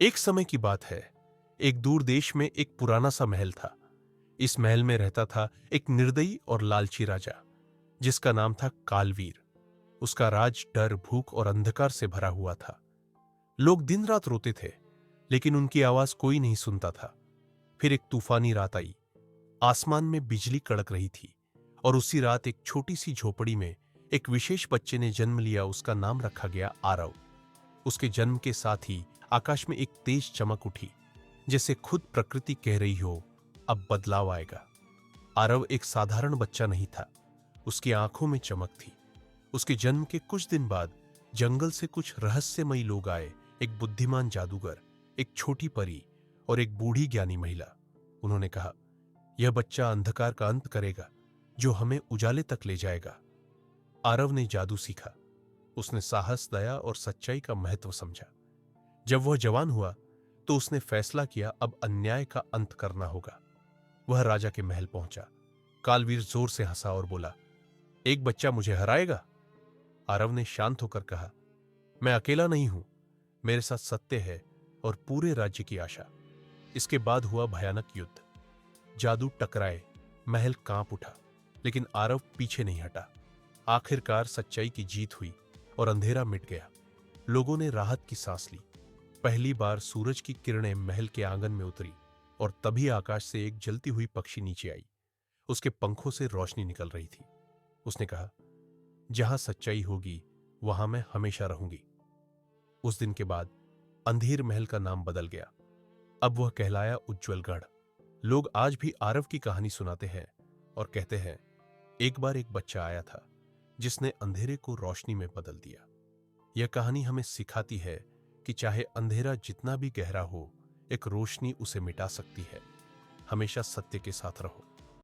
एक समय की बात है। एक दूर देश में एक पुराना सा महल था। इस महल में रहता था एक निर्दयी और लालची राजा, जिसका नाम था कालवीर। उसका राज डर, भूख और अंधकार से भरा हुआ था। लोग दिन रात रोते थे, लेकिन उनकी आवाज कोई नहीं सुनता था। फिर एक तूफानी रात आई। आसमान में बिजली कड़क रही थी, और उसी रात एक छोटी सी झोपड़ी में एक विशेष बच्चे ने जन्म लिया। उसका नाम रखा गया आरव। उसके जन्म के साथ ही आकाश में एक तेज चमक उठी, जैसे खुद प्रकृति कह रही हो, अब बदलाव आएगा। आरव एक साधारण बच्चा नहीं था। उसकी आंखों में चमक थी। उसके जन्म के कुछ दिन बाद जंगल से कुछ रहस्यमयी लोग आए। एक बुद्धिमान जादूगर, एक छोटी परी और एक बूढ़ी ज्ञानी महिला। उन्होंने कहा, यह बच्चा अंधकार का अंत करेगा, जो हमें उजाले तक ले जाएगा। आरव ने जादू सीखा। उसने साहस, दया और सच्चाई का महत्व समझा। जब वह जवान हुआ तो उसने फैसला किया, अब अन्याय का अंत करना होगा। वह राजा के महल पहुंचा। कालवीर जोर से हंसा और बोला, एक बच्चा मुझे हराएगा? आरव ने शांत होकर कहा, मैं अकेला नहीं हूं, मेरे साथ सत्य है और पूरे राज्य की आशा। इसके बाद हुआ भयानक युद्ध। जादू टकराए, महल कांप उठा, लेकिन आरव पीछे नहीं हटा। आखिरकार सच्चाई की जीत हुई और अंधेरा मिट गया। लोगों ने राहत की सांस ली। पहली बार सूरज की किरणें महल के आंगन में उतरी, और तभी आकाश से एक जलती हुई पक्षी नीचे आई। उसके पंखों से रोशनी निकल रही थी। उसने कहा, जहां सच्चाई होगी वहां मैं हमेशा रहूंगी। उस दिन के बाद अंधेर महल का नाम बदल गया। अब वह कहलाया उज्जवलगढ़। लोग आज भी आरव की कहानी सुनाते हैं और कहते हैं, एक बार एक बच्चा आया था जिसने अंधेरे को रोशनी में बदल दिया। यह कहानी हमें सिखाती है कि चाहे अंधेरा जितना भी गहरा हो, एक रोशनी उसे मिटा सकती है। हमेशा सत्य के साथ रहो।